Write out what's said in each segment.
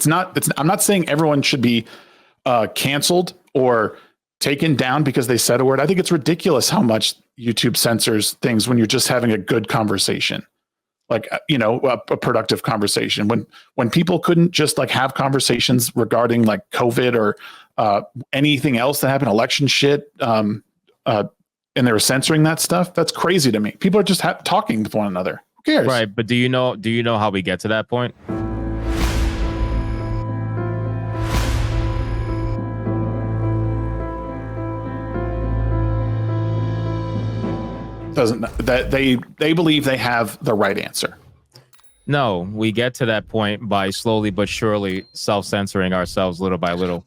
I'm not saying everyone should be canceled or taken down because they said a word. I think it's ridiculous how much YouTube censors things when you're just having a good conversation, like, a productive conversation. When people couldn't just like have conversations regarding like COVID or anything else that happened, election shit, and they were censoring that stuff. That's crazy to me. People are just talking with one another. Who cares? Right, but do you know how we get to that point? Doesn't that they believe they have the right answer? No, we get to that point by slowly but surely self-censoring ourselves little by little,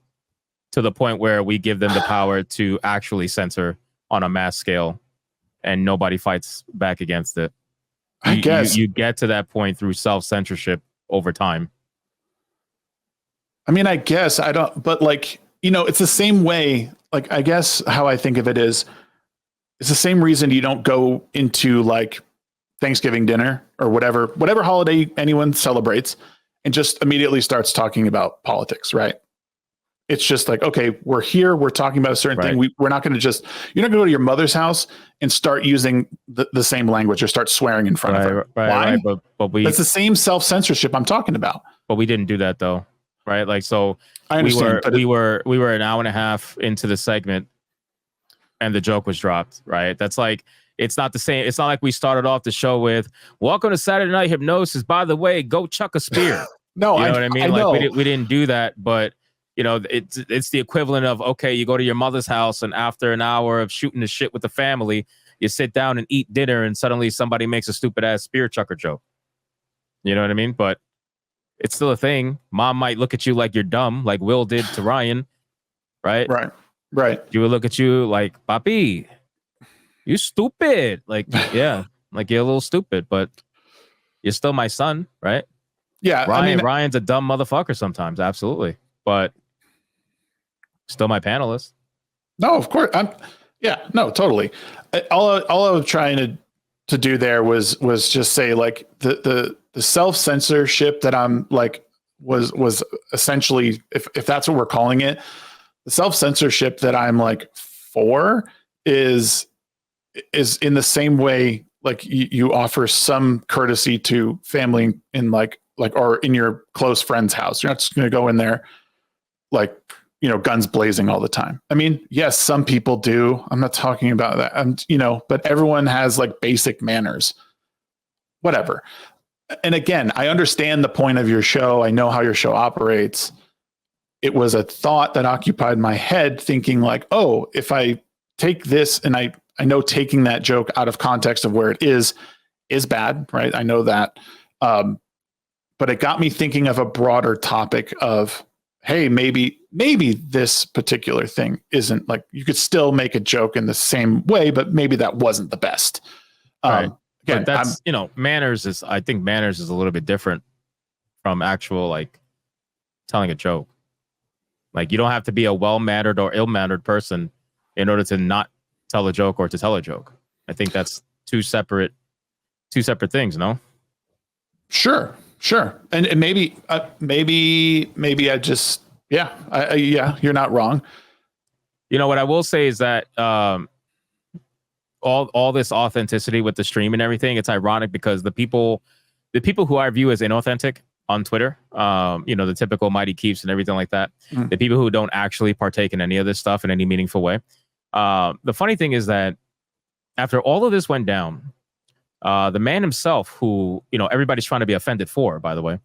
to the point where we give them the power to actually censor on a mass scale, and nobody fights back against it. I guess you get to that point through self-censorship over time. I mean, I guess I don't, but like, it's the same way. Like, I guess how I think of it is, it's the same reason you don't go into like Thanksgiving dinner or whatever holiday anyone celebrates and just immediately starts talking about politics, right? It's just like, okay, we're here, we're talking about a certain thing. We're not going to you're not going to go to your mother's house and start using the same language or start swearing in front of her. Why? But that's the same self-censorship I'm talking about. But we didn't do that though, right? Like, so I understand, we were an hour and a half into the segment and the joke was dropped, right? That's like, it's not the same. It's not like we started off the show with, welcome to Saturday Night Hypnosis. By the way, go chuck a spear. No, you know what I mean? Like, we didn't do that, but it's the equivalent of, okay, you go to your mother's house and after an hour of shooting the shit with the family, you sit down and eat dinner and suddenly somebody makes a stupid ass spear chucker joke. You know what I mean? But it's still a thing. Mom might look at you like you're dumb, like Will did to Ryan, right? Right. You would look at you like, papi, you stupid. Like, yeah, like you're a little stupid, but you're still my son, right? Yeah. Ryan's a dumb motherfucker sometimes. Absolutely. But still my panelist. No, of course. Totally. All I was trying to do there was just say like the self-censorship that I'm like, was essentially, if that's what we're calling it, the self-censorship that I'm like for is in the same way, like you offer some courtesy to family in like, or in your close friend's house. You're not just going to go in there like, guns blazing all the time. I mean, yes, some people do. I'm not talking about that. But everyone has like basic manners, whatever. And again, I understand the point of your show. I know how your show operates. It was a thought that occupied my head thinking like, oh, if I take this, and I know taking that joke out of context of where it is bad, right? I know that. But it got me thinking of a broader topic of, hey, maybe this particular thing isn't like, you could still make a joke in the same way, but maybe that wasn't the best. Right. Again, but that's, manners is a little bit different from actual like telling a joke. Like, you don't have to be a well-mannered or ill-mannered person in order to not tell a joke or to tell a joke. I think that's two separate things, no? Sure. And maybe I just, you're not wrong. What I will say is that all this authenticity with the stream and everything, it's ironic because the people who I view as inauthentic on Twitter, the typical Mighty Keeps and everything like that, the people who don't actually partake in any of this stuff in any meaningful way. The funny thing is that after all of this went down, the man himself, who, everybody's trying to be offended for, by the way,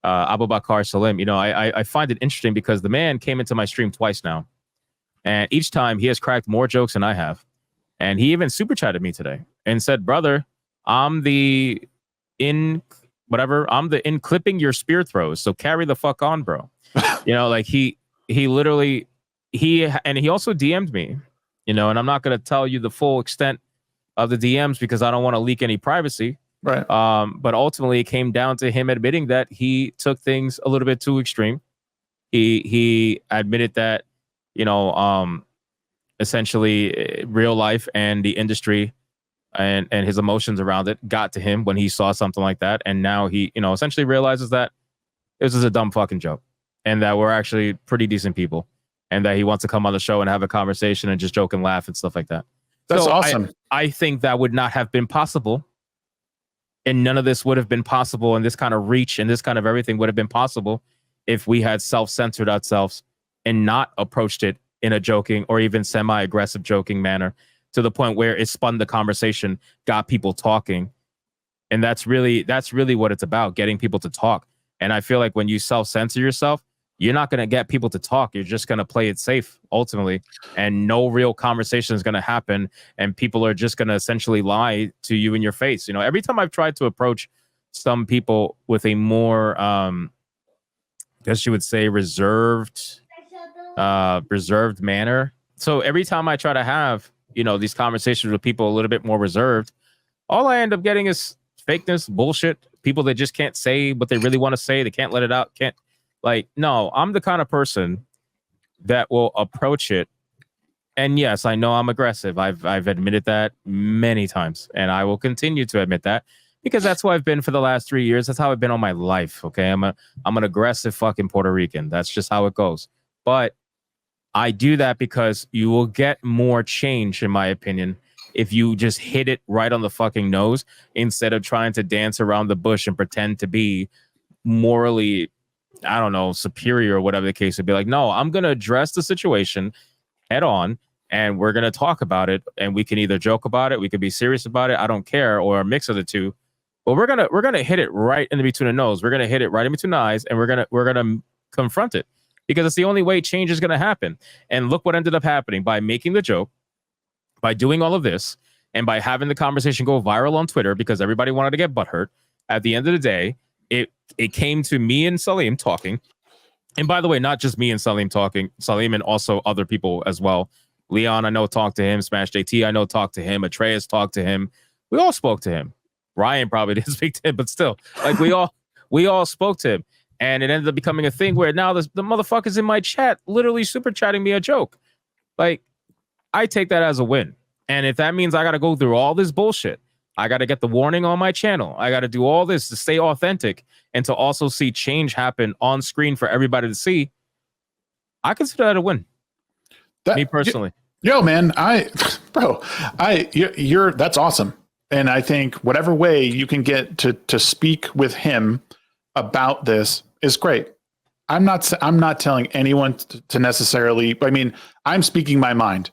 Abu Bakr Salim, I find it interesting because the man came into my stream twice now. And each time he has cracked more jokes than I have. And he even super chatted me today and said, brother, I'm the in clipping your spear throws. So carry the fuck on, bro. Like he literally, he also DM'd me, and I'm not going to tell you the full extent of the DMs because I don't want to leak any privacy. Right. But ultimately it came down to him admitting that he took things a little bit too extreme. He admitted that, essentially real life and the industry and his emotions around it got to him when he saw something like that. And now he, essentially realizes that this is a dumb fucking joke, and that we're actually pretty decent people, and that he wants to come on the show and have a conversation and just joke and laugh and stuff like that. That's awesome. I think that would not have been possible, and none of this would have been possible, and this kind of reach and this kind of everything would have been possible if we had self-censored ourselves and not approached it in a joking or even semi-aggressive joking manner to the point where it spun the conversation, got people talking. And that's really what it's about, getting people to talk. And I feel like when you self-censor yourself, you're not going to get people to talk. You're just going to play it safe ultimately. And no real conversation is going to happen. And people are just going to essentially lie to you in your face. You know, every time I've tried to approach some people with a more, I guess you would say, reserved manner. So every time I try to have, you know, these conversations with people a little bit more reserved, all I end up getting is fakeness, bullshit, people that just can't say what they really want to say. They can't let it out. No, I'm the kind of person that will approach it. And yes, I know I'm aggressive. I've admitted that many times, and I will continue to admit that because that's who I've been for the last 3 years. That's how I've been all my life. Okay. I'm an aggressive fucking Puerto Rican. That's just how it goes. But I do that because you will get more change, in my opinion, if you just hit it right on the fucking nose instead of trying to dance around the bush and pretend to be morally, I don't know, superior or whatever the case would be. Like, no, I'm going to address the situation head on and we're going to talk about it, and we can either joke about it, we could be serious about it, I don't care, or a mix of the two. But we're going to hit it right in between the nose. We're going to hit it right in between the eyes, and we're going to confront it because it's the only way change is going to happen. And look what ended up happening by making the joke, by doing all of this, and by having the conversation go viral on Twitter because everybody wanted to get butthurt. At the end of the day, it came to me and Salim talking. And by the way, not just me and Salim talking, Salim and also other people as well. Leon, I know, talked to him. Smash JT, I know, talked to him. Atreus talked to him. We all spoke to him. Ryan probably didn't speak to him, but still, like we all spoke to him. And it ended up becoming a thing where now the motherfuckers in my chat literally super chatting me a joke. Like, I take that as a win. And if that means I got to go through all this bullshit, I got to get the warning on my channel, I got to do all this to stay authentic and to also see change happen on screen for everybody to see, I consider that a win. Me personally. Yo, man, you're that's awesome. And I think whatever way you can get to speak with him about this is great. I'm not telling anyone to necessarily, I mean, I'm speaking my mind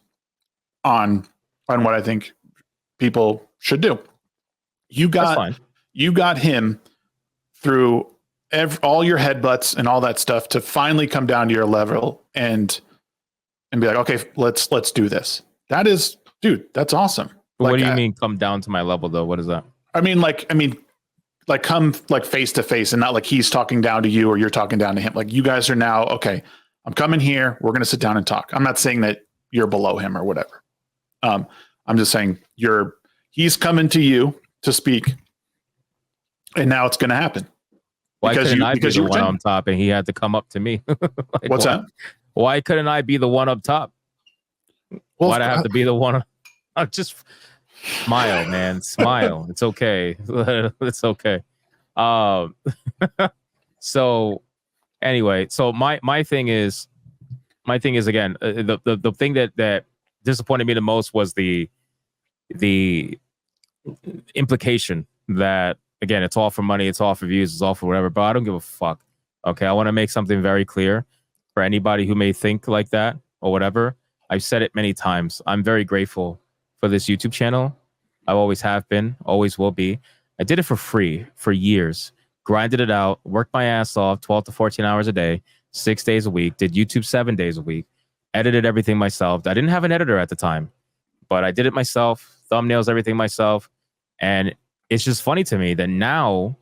on what I think people should do. You got him through all your headbutts and all that stuff to finally come down to your level and be like, okay, let's do this. That is, dude, that's awesome. What do you mean come down to my level though? What is that? I mean, come like face to face and not like he's talking down to you or you're talking down to him. Like you guys are now, okay, I'm coming here. We're going to sit down and talk. I'm not saying that you're below him or whatever. I'm just saying he's coming to you to speak and now it's going to happen. Why couldn't I be the one on top and he had to come up to me? Like, what's that? Why couldn't I be the one up top? Well, why'd I have to be the one? Just smile, man. Smile. It's okay. It's okay. So anyway, so my thing is again, the thing that disappointed me the most was the implication that, again, it's all for money, it's all for views, it's all for whatever, but I don't give a fuck. Okay, I want to make something very clear for anybody who may think like that or whatever. I've said it many times. I'm very grateful for this YouTube channel. I always have been, always will be. I did it for free for years, grinded it out, worked my ass off 12 to 14 hours a day, 6 days a week, did YouTube 7 days a week, edited everything myself. I didn't have an editor at the time, but I did it myself, thumbnails, everything myself. And it's just funny to me that now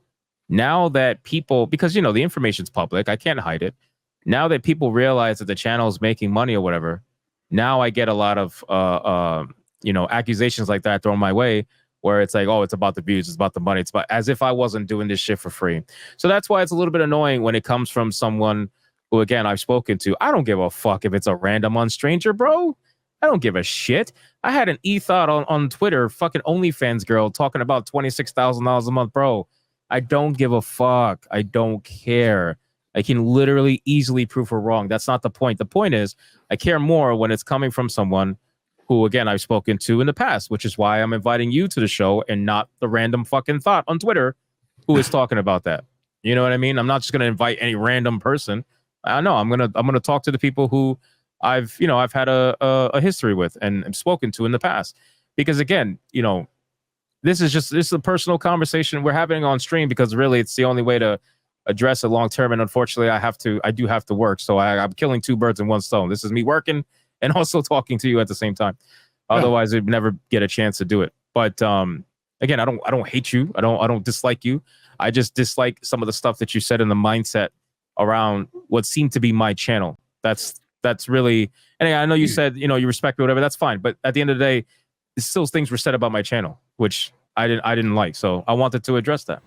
that people, because, you know, the information's public, I can't hide it. Now that people realize that the channel is making money or whatever, now I get a lot of, accusations like that thrown my way where it's like, oh, it's about the views, it's about the money. It's about, as if I wasn't doing this shit for free. So that's why it's a little bit annoying when it comes from someone who, again, I've spoken to. I don't give a fuck if it's a random stranger, bro. I don't give a shit. I had an e-thought on Twitter, fucking OnlyFans girl talking about $26,000 a month, bro. I don't give a fuck. I don't care. I can literally easily prove her wrong. That's not the point. The point is I care more when it's coming from someone who, again, I've spoken to in the past, which is why I'm inviting you to the show and not the random fucking thought on Twitter who is talking about that. You know what I mean? I'm not just going to invite any random person. I know I'm going to talk to the people who I've had a history with and spoken to in the past. Because again, this is a personal conversation we're having on stream because really it's the only way to address it long term. And unfortunately, I do have to work. So I'm killing two birds in one stone. This is me working and also talking to you at the same time. Otherwise, I'd never get a chance to do it. But again, I don't hate you. I don't dislike you. I just dislike some of the stuff that you said in the mindset around what seemed to be my channel. That's really, and I know you said, you respect me, whatever, that's fine. But at the end of the day, still things were said about my channel, which I didn't like. So I wanted to address that.